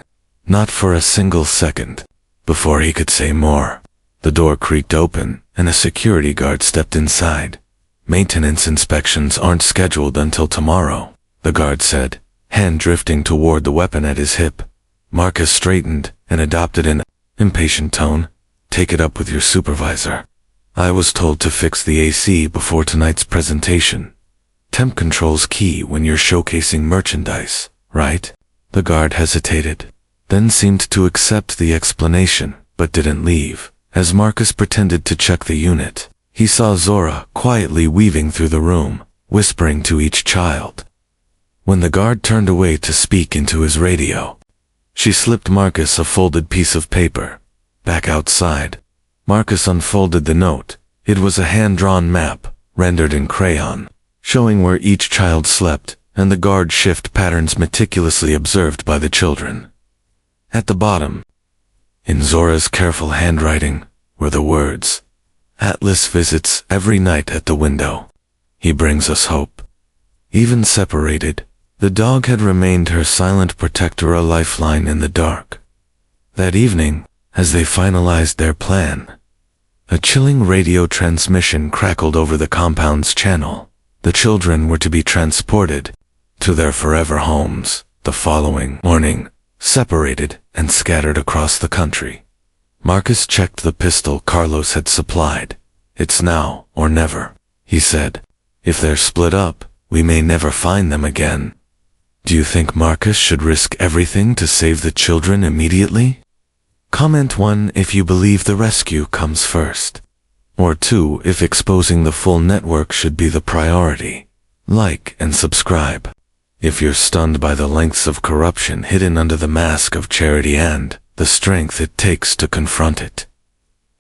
Not for a single second." Before he could say more, the door creaked open and a security guard stepped inside. "Maintenance inspections aren't scheduled until tomorrow," the guard said, hand drifting toward the weapon at his hip. Marcus straightened and adopted an impatient tone. "Take it up with your supervisor. I was told to fix the AC before tonight's presentation. Temp control's key when you're showcasing merchandise, right?" The guard hesitated, then seemed to accept the explanation, but didn't leave. As Marcus pretended to check the unit, he saw Zora quietly weaving through the room, whispering to each child. When the guard turned away to speak into his radio, she slipped Marcus a folded piece of paper. Back outside, Marcus unfolded the note. It was a hand-drawn map, rendered in crayon, showing where each child slept and the guard shift patterns meticulously observed by the children. At the bottom, in Zora's careful handwriting, were the words, "Atlas visits every night at the window. He brings us hope." Even separated, the dog had remained her silent protector, a lifeline in the dark. That evening, as they finalized their plan, a chilling radio transmission crackled over the compound's channel. The children were to be transported to their forever homes the following morning, separated and scattered across the country. Marcus checked the pistol Carlos had supplied. "It's now or never," he said. "If they're split up, we may never find them again." Do you think Marcus should risk everything to save the children immediately? Comment 1 if you believe the rescue comes first. Or 2 if exposing the full network should be the priority. Like and subscribe if you're stunned by the lengths of corruption hidden under the mask of charity and the strength it takes to confront it.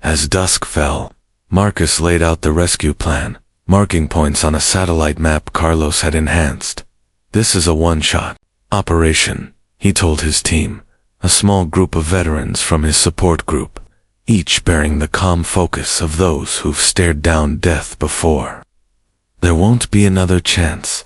As dusk fell, Marcus laid out the rescue plan, marking points on a satellite map Carlos had enhanced. "This is a one-shot operation," he told his team, a small group of veterans from his support group, each bearing the calm focus of those who've stared down death before. There won't be another chance.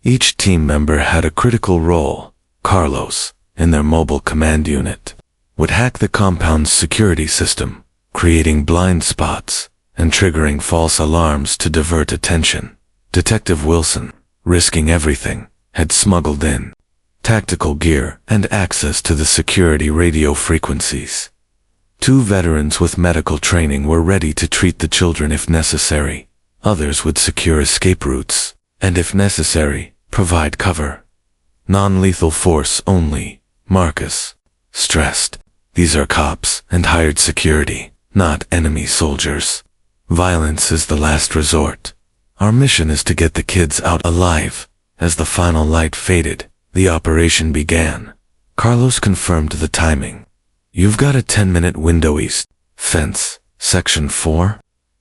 Each team member had a critical role. Carlos, in their mobile command unit, would hack the compound's security system, creating blind spots and triggering false alarms to divert attention. Detective Wilson, risking everything, had smuggled in tactical gear and access to the security radio frequencies. 2 veterans with medical training were ready to treat the children if necessary. Others would secure escape routes, and if necessary, provide cover. Non-lethal force only, Marcus stressed. These are cops and hired security, not enemy soldiers. Violence is the last resort. Our mission is to get the kids out alive. As the final light faded, the operation began. Carlos confirmed the timing. "You've got a 10-minute window east Fence, Section 4.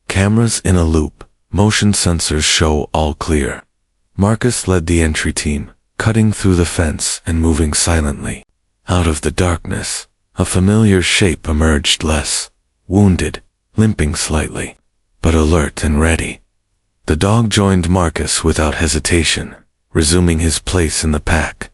Cameras in a loop. Motion sensors show all clear. Marcus led the entry team, cutting through the fence and moving silently. Out of the darkness, a familiar shape emerged, less wounded, limping slightly, but alert and ready. The dog joined Marcus without hesitation, resuming his place in the pack.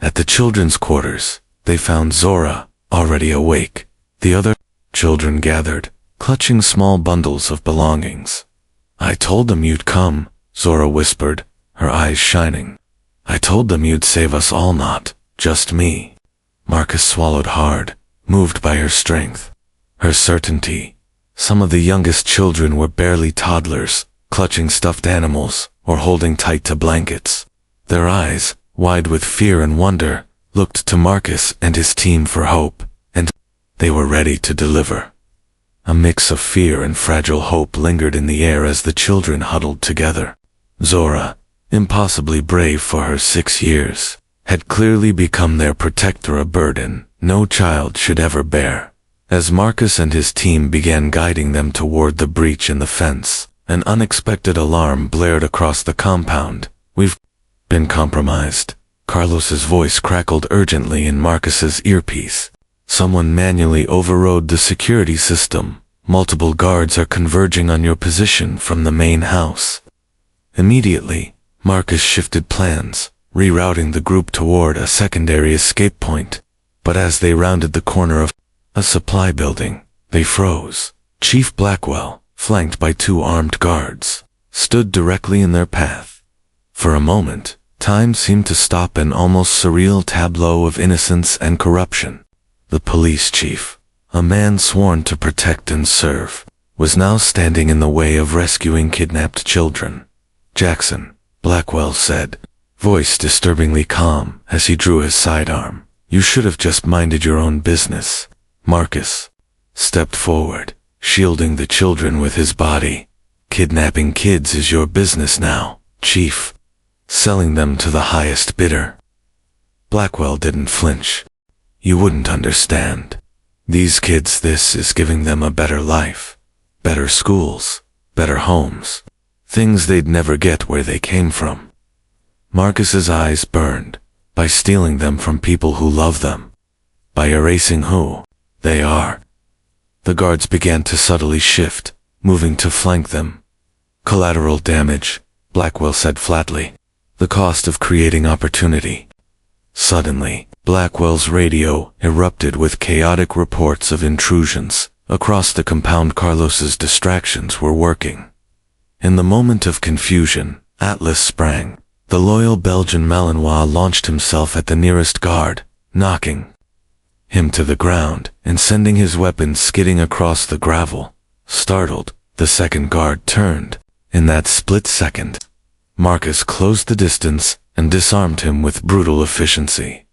At the children's quarters, they found Zora, already awake. The other children gathered, clutching small bundles of belongings. "I told them you'd come," Zora whispered, her eyes shining. "I told them you'd save us all, not just me." Marcus swallowed hard, moved by her strength, her certainty. Some of the youngest children were barely toddlers, clutching stuffed animals or holding tight to blankets. Their eyes, wide with fear and wonder, looked to Marcus and his team for hope, and they were ready to deliver. A mix of fear and fragile hope lingered in the air as the children huddled together. Zora, impossibly brave for her 6 years, had clearly become their protector, a burden no child should ever bear. As Marcus and his team began guiding them toward the breach in the fence, an unexpected alarm blared across the compound. "We've been compromised." Carlos's voice crackled urgently in Marcus's earpiece. "Someone manually overrode the security system. Multiple guards are converging on your position from the main house." Immediately, Marcus shifted plans, rerouting the group toward a secondary escape point. But as they rounded the corner of a supply building, they froze. Chief Blackwell, flanked by 2 armed guards, stood directly in their path. For a moment, time seemed to stop, an almost surreal tableau of innocence and corruption. The police chief, a man sworn to protect and serve, was now standing in the way of rescuing kidnapped children. "Jackson," Blackwell said, voice disturbingly calm as he drew his sidearm, "you should have just minded your own business." Marcus stepped forward, shielding the children with his body. "Kidnapping kids is your business now, Chief. Selling them to the highest bidder." Blackwell didn't flinch. "You wouldn't understand. These kids, this is giving them a better life, better schools, better homes, things they'd never get where they came from." Marcus's eyes burned. By stealing them from people who love them, by erasing who they are. The guards began to subtly shift, moving to flank them. "Collateral damage," Blackwell said flatly. "The cost of creating opportunity." Suddenly, Blackwell's radio erupted with chaotic reports of intrusions across the compound. Carlos's distractions were working. In the moment of confusion, Atlas sprang. The loyal Belgian Malinois launched himself at the nearest guard, knocking him to the ground and sending his weapon skidding across the gravel. Startled, the second guard turned. In that split second, Marcus closed the distance and disarmed him with brutal efficiency.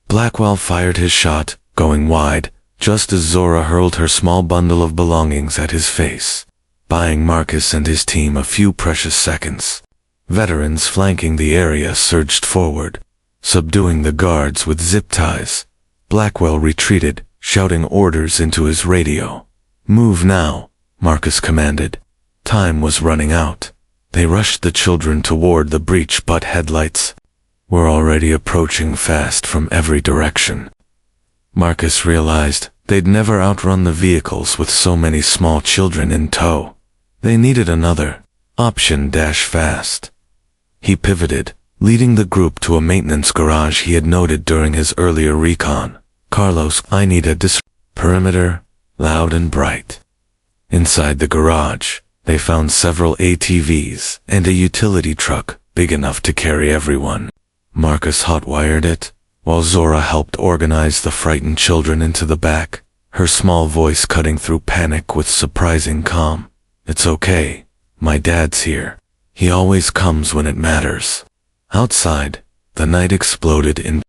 Blackwell fired his shot, going wide, just as Zora hurled her small bundle of belongings at his face, buying Marcus and his team a few precious seconds. Veterans flanking the area surged forward, subduing the guards with zip ties. Blackwell retreated, shouting orders into his radio. "Move now," Marcus commanded. Time was running out. They rushed the children toward the breach, but headlights were already approaching fast from every direction. Marcus realized they'd never outrun the vehicles with so many small children in tow. They needed another option. Fast. He pivoted, leading the group to a maintenance garage he had noted during his earlier recon. "Carlos, I need a perimeter, loud and bright." Inside the garage, they found several ATVs and a utility truck big enough to carry everyone. Marcus hotwired it, while Zora helped organize the frightened children into the back, her small voice cutting through panic with surprising calm. "It's okay. My dad's here. He always comes when it matters." Outside, the night exploded in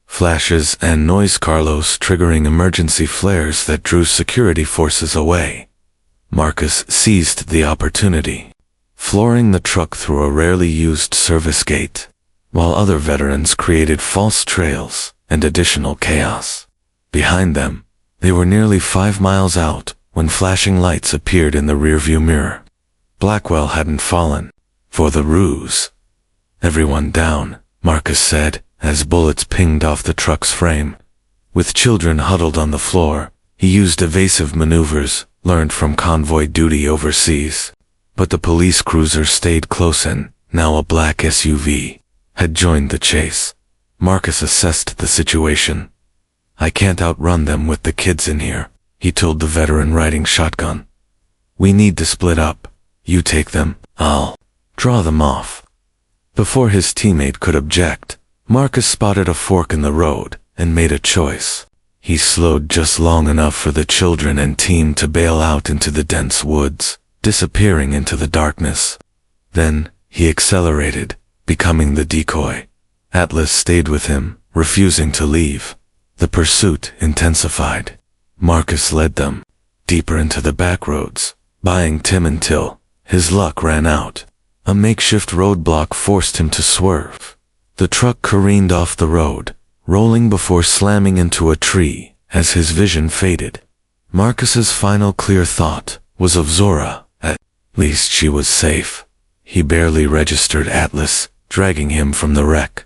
flashes and noise, Carlos triggering emergency flares that drew security forces away. Marcus seized the opportunity, flooring the truck through a rarely used service gate, while other veterans created false trails and additional chaos. Behind them, They were nearly 5 miles out when flashing lights appeared in the rearview mirror. Blackwell hadn't fallen for the ruse. "Everyone down," Marcus said, as bullets pinged off the truck's frame. With children huddled on the floor, he used evasive maneuvers learned from convoy duty overseas. But the police cruiser stayed close and, now a black SUV, had joined the chase. Marcus assessed the situation. "I can't outrun them with the kids in here," he told the veteran riding shotgun. "We need to split up. You take them, I'll draw them off." Before his teammate could object, Marcus spotted a fork in the road and made a choice. He slowed just long enough for the children and team to bail out into the dense woods, disappearing into the darkness. Then, he accelerated, becoming the decoy. Atlas stayed with him, refusing to leave. The pursuit intensified. Marcus led them, deeper into the back roads, buying Tim until his luck ran out. A makeshift roadblock forced him to swerve. The truck careened off the road, rolling before slamming into a tree as his vision faded. Marcus's final clear thought was of Zora. At least she was safe. He barely registered Atlas, dragging him from the wreck.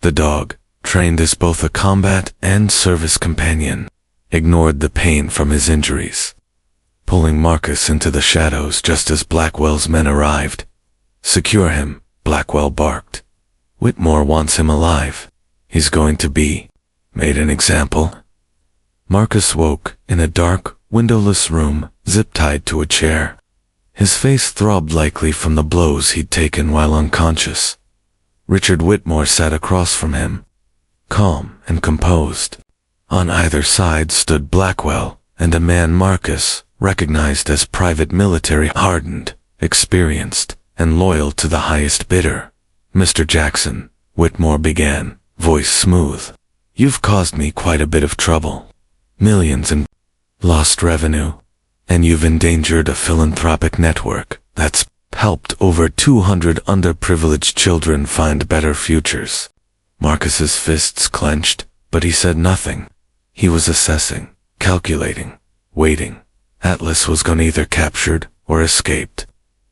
The dog, trained as both a combat and service companion, ignored the pain from his injuries, pulling Marcus into the shadows just as Blackwell's men arrived. "Secure him," Blackwell barked. "Whitmore wants him alive. He's going to be made an example." Marcus woke in a dark, windowless room, zip-tied to a chair. His face throbbed likely from the blows he'd taken while unconscious. Richard Whitmore sat across from him, calm and composed. On either side stood Blackwell and a man Marcus recognized as private military, hardened, experienced, and loyal to the highest bidder. "Mr. Jackson," Whitmore began, voice smooth, "you've caused me quite a bit of trouble. Millions in lost revenue. And you've endangered a philanthropic network that's helped over 200 underprivileged children find better futures." Marcus's fists clenched, but he said nothing. He was assessing, calculating, waiting. Atlas was gone, either captured or escaped.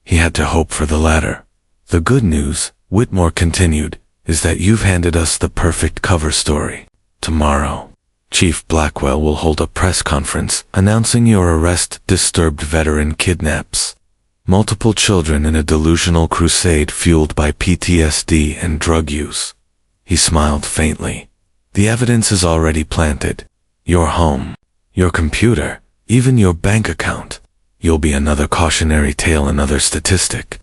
He had to hope for the latter. "The good news," Whitmore continued, "is that you've handed us the perfect cover story. Tomorrow, Chief Blackwell will hold a press conference announcing your arrest. Disturbed veteran kidnaps multiple children in a delusional crusade fueled by PTSD and drug use." He smiled faintly. "The evidence is already planted. Your home, your computer, even your bank account. You'll be another cautionary tale, another statistic."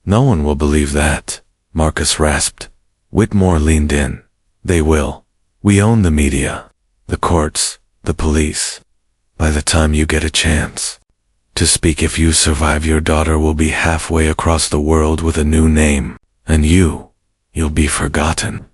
"No one will believe that," Marcus rasped. Whitmore leaned in. "They will. We own the media, the courts, the police. By the time you get a chance to speak, if you survive, your daughter will be halfway across the world with a new name, and you'll be forgotten."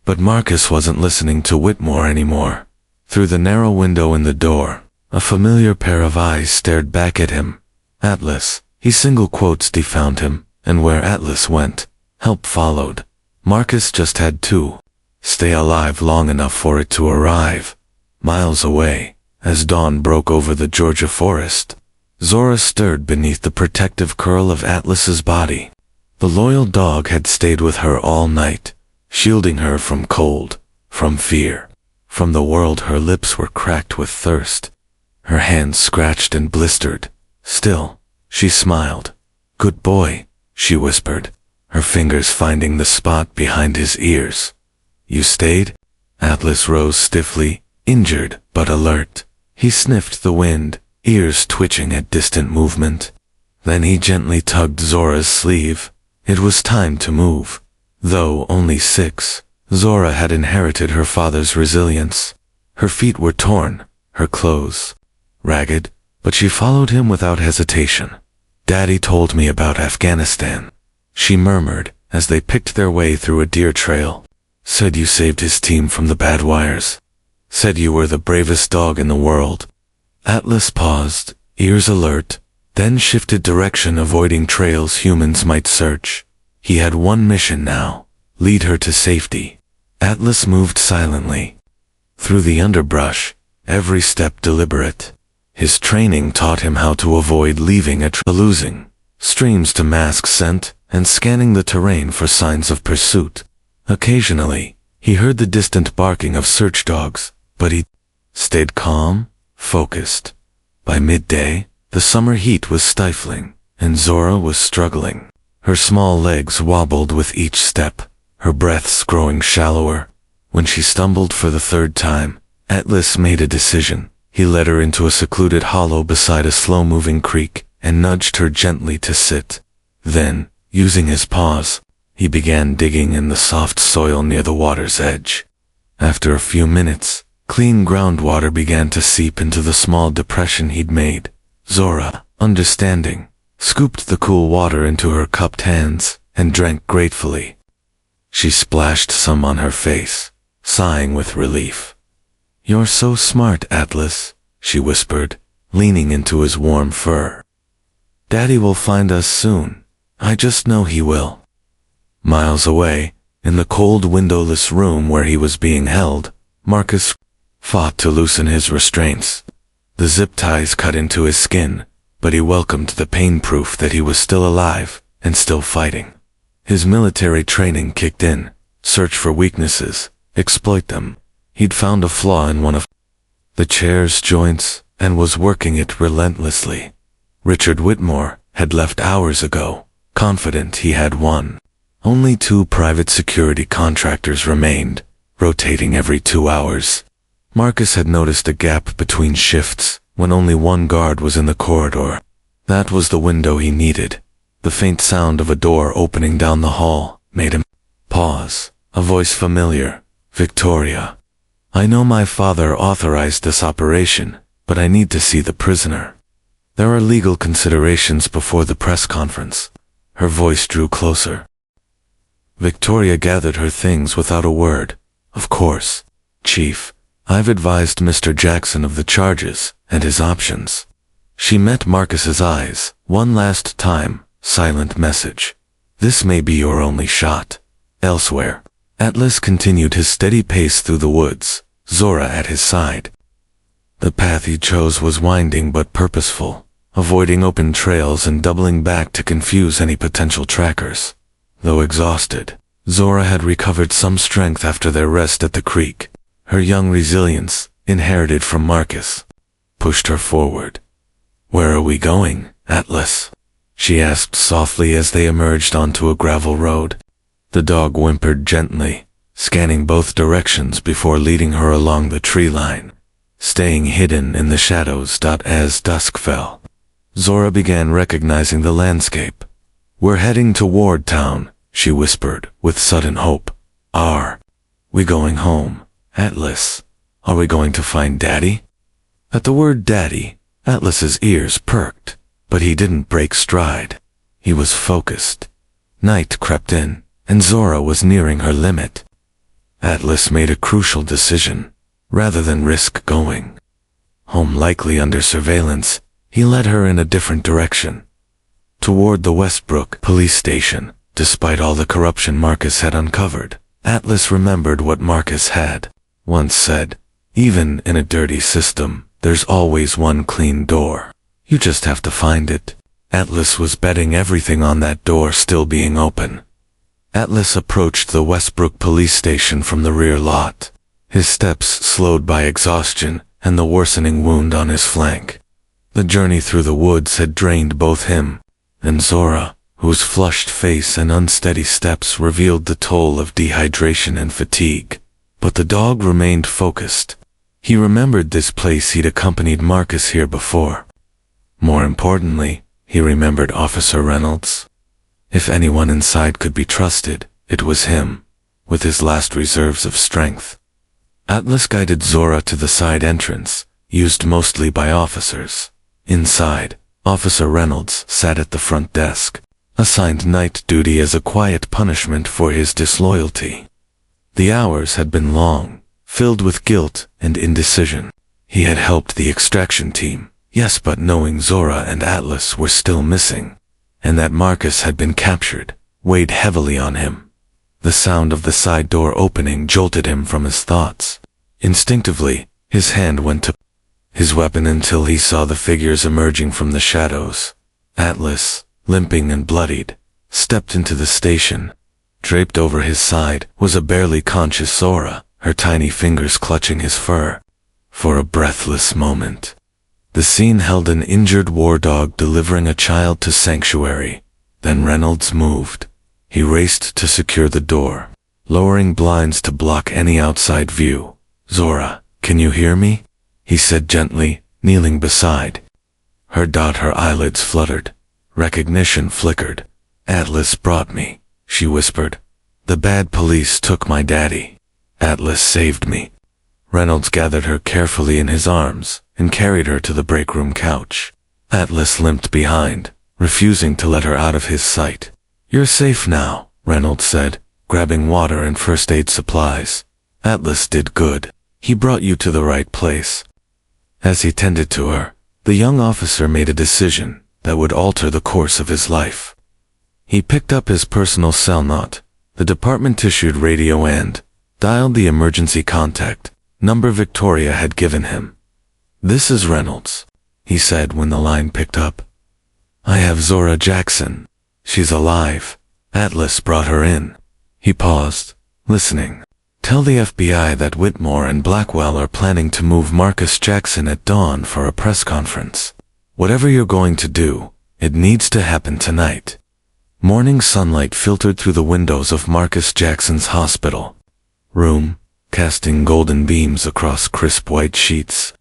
But Marcus wasn't listening to Whitmore anymore. Through the narrow window in the door, a familiar pair of eyes stared back at him. Atlas, he single quotes, found him, and where Atlas went, help followed. Marcus just had to stay alive long enough for it to arrive. Miles away, as dawn broke over the Georgia forest, Zora stirred beneath the protective curl of Atlas's body. The loyal dog had stayed with her all night, shielding her from cold, from fear, from the world. Her lips were cracked with thirst, her hands scratched and blistered. Still, she smiled. "Good boy," she whispered, her fingers finding the spot behind his ears. "You stayed?" Atlas rose stiffly, injured but alert. He sniffed the wind, ears twitching at distant movement. Then he gently tugged Zora's sleeve. It was time to move. Though only 6, Zora had inherited her father's resilience. Her feet were torn, her clothes ragged, but she followed him without hesitation. "Daddy told me about Afghanistan," she murmured as they picked their way through a deer trail. "Said you saved his team from the bad wires. Said you were the bravest dog in the world." Atlas paused, ears alert, then shifted direction, avoiding trails humans might search. He had one mission now: lead her to safety. Atlas moved silently through the underbrush, every step deliberate. His training taught him how to avoid leaving a losing streams to mask scent and scanning the terrain for signs of pursuit. Occasionally, he heard the distant barking of search dogs, but he stayed calm, focused. By midday, the summer heat was stifling, and Zora was struggling. Her small legs wobbled with each step, her breaths growing shallower. When she stumbled for the third time, Atlas made a decision. He led her into a secluded hollow beside a slow-moving creek and nudged her gently to sit. Then, using his paws, he began digging in the soft soil near the water's edge. After a few minutes, clean groundwater began to seep into the small depression he'd made. Zora, understanding, scooped the cool water into her cupped hands and drank gratefully. She splashed some on her face, sighing with relief. "You're so smart, Atlas," she whispered, leaning into his warm fur. "Daddy will find us soon. I just know he will." Miles away, in the cold windowless room where he was being held, Marcus fought to loosen his restraints. The zip ties cut into his skin, but he welcomed the pain proof that he was still alive and still fighting. His military training kicked in. Search for weaknesses, exploit them. He'd found a flaw in one of the chair's joints and was working it relentlessly. Richard Whitmore had left hours ago, confident he had won. Only 2 private security contractors remained, rotating every 2 hours. Marcus had noticed a gap between shifts when only one guard was in the corridor. That was the window he needed. The faint sound of a door opening down the hall made him pause. A voice familiar. "Victoria. I know my father authorized this operation, but I need to see the prisoner. There are legal considerations before the press conference." Her voice drew closer. Victoria gathered her things without a word. "Of course, Chief. I've advised Mr. Jackson of the charges and his options." She met Marcus's eyes, one last time, silent message. "This may be your only shot." Elsewhere, Atlas continued his steady pace through the woods, Zora at his side. The path he chose was winding but purposeful, avoiding open trails and doubling back to confuse any potential trackers. Though exhausted, Zora had recovered some strength after their rest at the creek. Her young resilience, inherited from Marcus, pushed her forward. "Where are we going, Atlas?" she asked softly as they emerged onto a gravel road. The dog whimpered gently, scanning both directions before leading her along the tree line, staying hidden in the shadows. As dusk fell, Zora began recognizing the landscape. "We're heading toward town," she whispered, with sudden hope. "Are we going home, Atlas? Are we going to find Daddy?" At the word Daddy, Atlas's ears perked, but he didn't break stride. He was focused. Night crept in, and Zora was nearing her limit. Atlas made a crucial decision. Rather than risk going home likely under surveillance, he led her in a different direction. Toward the Westbrook police station. Despite all the corruption Marcus had uncovered, Atlas remembered what Marcus had once said. "Even in a dirty system, there's always one clean door. You just have to find it." Atlas was betting everything on that door still being open. Atlas approached the Westbrook police station from the rear lot, his steps slowed by exhaustion and the worsening wound on his flank. The journey through the woods had drained both him and Zora, whose flushed face and unsteady steps revealed the toll of dehydration and fatigue. But the dog remained focused. He remembered this place he'd accompanied Marcus here before. More importantly, he remembered Officer Reynolds. If anyone inside could be trusted, it was him, with his last reserves of strength. Atlas guided Zora to the side entrance, used mostly by officers. Inside, Officer Reynolds sat at the front desk, assigned night duty as a quiet punishment for his disloyalty. The hours had been long, filled with guilt and indecision. He had helped the extraction team, yes, but knowing Zora and Atlas were still missing, and that Marcus had been captured, weighed heavily on him. The sound of the side door opening jolted him from his thoughts. Instinctively, His hand went to his weapon until he saw the figures emerging from the shadows. Atlas, limping and bloodied, stepped into the station. Draped over his side was a barely conscious Zora, her tiny fingers clutching his fur. For a breathless moment, the scene held an injured war dog delivering a child to sanctuary. Then Reynolds moved. He raced to secure the door, lowering blinds to block any outside view. "Zora, can you hear me?" he said gently, kneeling beside. Her eyelids fluttered. Recognition flickered. "Atlas brought me," she whispered. "The bad police took my daddy. Atlas saved me." Reynolds gathered her carefully in his arms and carried her to the break room couch. Atlas limped behind, refusing to let her out of his sight. "You're safe now," Reynolds said, grabbing water and first aid supplies. "Atlas did good. He brought you to the right place." As he tended to her, the young officer made a decision that would alter the course of his life. He picked up his personal cell knot, the department-issued radio, and dialed the emergency contact number Victoria had given him. "This is Reynolds," he said when the line picked up. "I have Zora Jackson. She's alive. Atlas brought her in." He paused, listening. "Tell the FBI that Whitmore and Blackwell are planning to move Marcus Jackson at dawn for a press conference. Whatever you're going to do, it needs to happen tonight." Morning sunlight filtered through the windows of Marcus Jackson's hospital room, casting golden beams across crisp white sheets.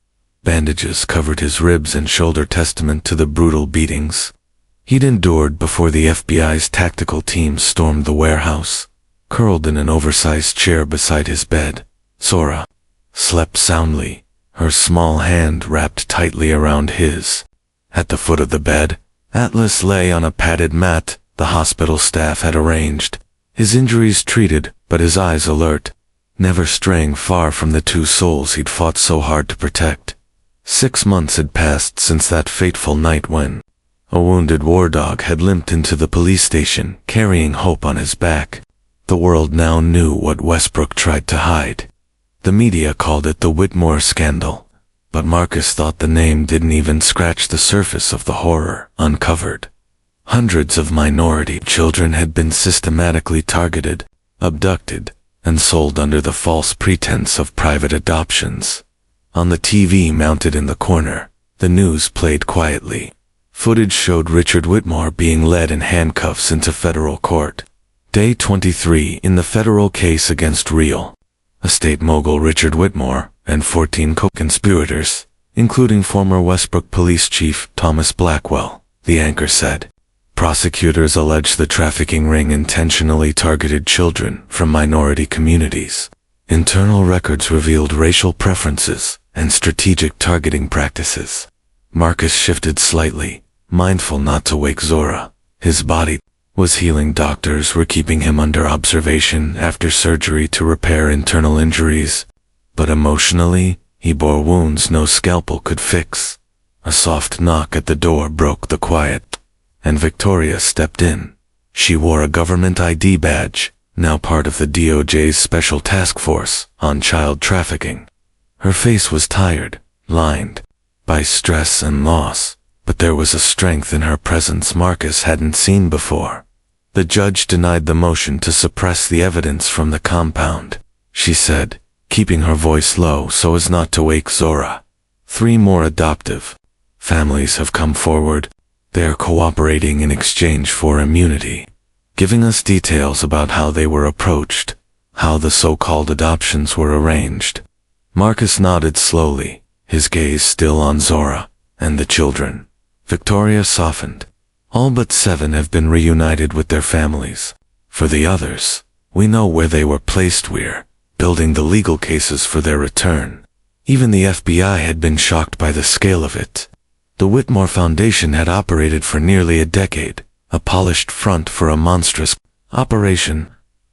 Bandages covered his ribs and shoulder, testament to the brutal beatings he'd endured before the FBI's tactical team stormed the warehouse. Curled in an oversized chair beside his bed, Zora slept soundly, her small hand wrapped tightly around his. At the foot of the bed, Atlas lay on a padded mat the hospital staff had arranged, his injuries treated but his eyes alert, never straying far from the two souls he'd fought so hard to protect. 6 months had passed since that fateful night when a wounded war dog had limped into the police station carrying hope on his back. The world now knew what Westbrook tried to hide. The media called it the Whitmore scandal, but Marcus thought the name didn't even scratch the surface of the horror uncovered. Hundreds of minority children had been systematically targeted, abducted, and sold under the false pretense of private adoptions. On the TV mounted in the corner, the news played quietly. Footage showed Richard Whitmore being led in handcuffs into federal court. Day 23 in the federal case against real estate mogul Richard Whitmore and 14 co-conspirators, including former Westbrook Police Chief Thomas Blackwell, the anchor said. Prosecutors allege the trafficking ring intentionally targeted children from minority communities. Internal records revealed racial preferences and strategic targeting practices. Marcus shifted slightly, mindful not to wake Zora. His body was healing. Doctors were keeping him under observation after surgery to repair internal injuries. But emotionally, he bore wounds no scalpel could fix. A soft knock at the door broke the quiet, and Victoria stepped in. She wore a government ID badge, now part of the DOJ's Special Task Force on child trafficking. Her face was tired, lined by stress and loss, but there was a strength in her presence Marcus hadn't seen before. The judge denied the motion to suppress the evidence from the compound, she said, keeping her voice low so as not to wake Zora. 3 more adoptive families have come forward. They are cooperating in exchange for immunity, giving us details about how they were approached, how the so-called adoptions were arranged. Marcus nodded slowly, his gaze still on Zora and the children. Victoria softened. All but 7 have been reunited with their families. For the others, we know where they were placed. We're building the legal cases for their return. Even the FBI had been shocked by the scale of it. The Whitmore Foundation had operated for nearly a decade, a polished front for a monstrous operation.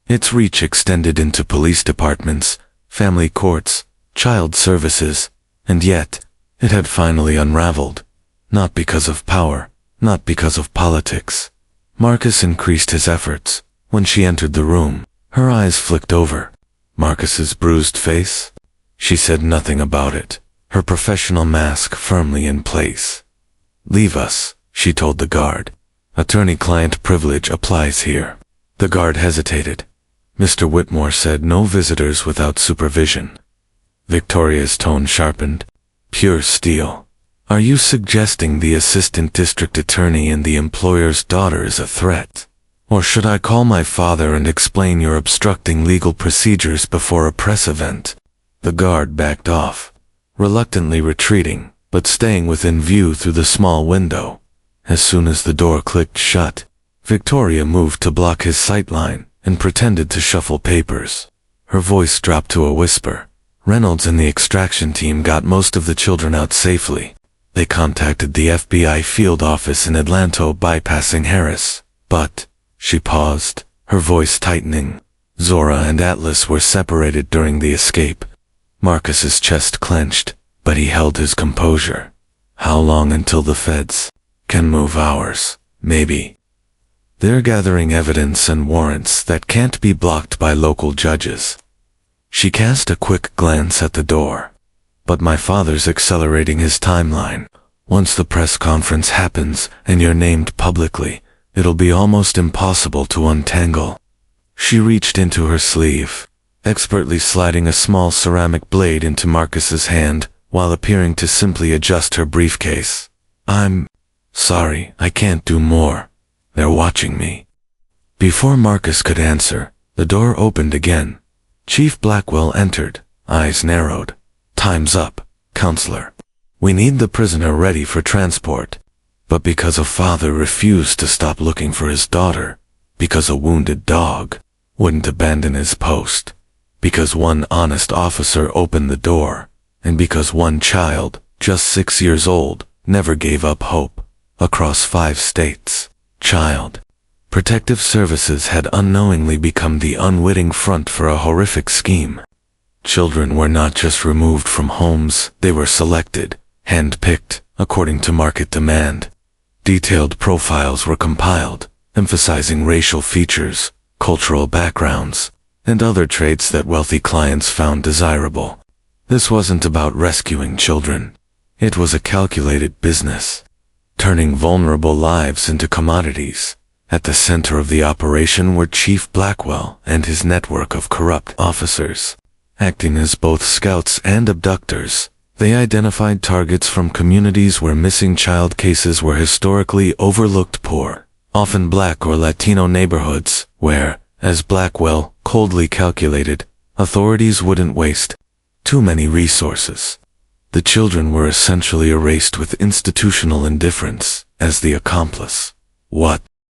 Its reach extended into police departments, family courts, child services, and yet, it had finally unraveled. Not because of power, not because of politics. Marcus increased his efforts. When she entered the room, her eyes flicked over Marcus's bruised face. She said nothing about it, her professional mask firmly in place. "Leave us," she told the guard. "Attorney-client privilege applies here." The guard hesitated. Mr. Whitmore said no visitors without supervision. Victoria's tone sharpened. "Pure steel. Are you suggesting the assistant district attorney and the employer's daughter is a threat? Or should I call my father and explain you're obstructing legal procedures before a press event?" The guard backed off, reluctantly retreating, but staying within view through the small window. As soon as the door clicked shut, Victoria moved to block his sightline and pretended to shuffle papers. Her voice dropped to a whisper. "Reynolds and the extraction team got most of the children out safely. They contacted the FBI field office in Atlanta bypassing Harris. But," she paused, her voice tightening, "Zora and Atlas were separated during the escape." Marcus's chest clenched, but he held his composure. "How long until the feds can move? Hours, maybe. They're gathering evidence and warrants that can't be blocked by local judges." She cast a quick glance at the door. "But my father's accelerating his timeline. Once the press conference happens and you're named publicly, it'll be almost impossible to untangle." She reached into her sleeve, expertly sliding a small ceramic blade into Marcus's hand while appearing to simply adjust her briefcase. "I'm sorry, I can't do more. They're watching me." Before Marcus could answer, the door opened again. Chief Blackwell entered, eyes narrowed. "Time's up, counselor. We need the prisoner ready for transport." But because a father refused to stop looking for his daughter, because a wounded dog wouldn't abandon his post, because one honest officer opened the door, and because one child, just 6 years old, never gave up hope, across 5 states, Child Protective Services had unknowingly become the unwitting front for a horrific scheme. Children were not just removed from homes, they were selected, hand-picked, according to market demand. Detailed profiles were compiled, emphasizing racial features, cultural backgrounds, and other traits that wealthy clients found desirable. This wasn't about rescuing children. It was a calculated business, turning vulnerable lives into commodities. At the center of the operation were Chief Blackwell and his network of corrupt officers. Acting as both scouts and abductors, they identified targets from communities where missing child cases were historically overlooked, poor, often Black or Latino neighborhoods where, as Blackwell coldly calculated, authorities wouldn't waste too many resources. The children were essentially erased with institutional indifference as the accomplice. What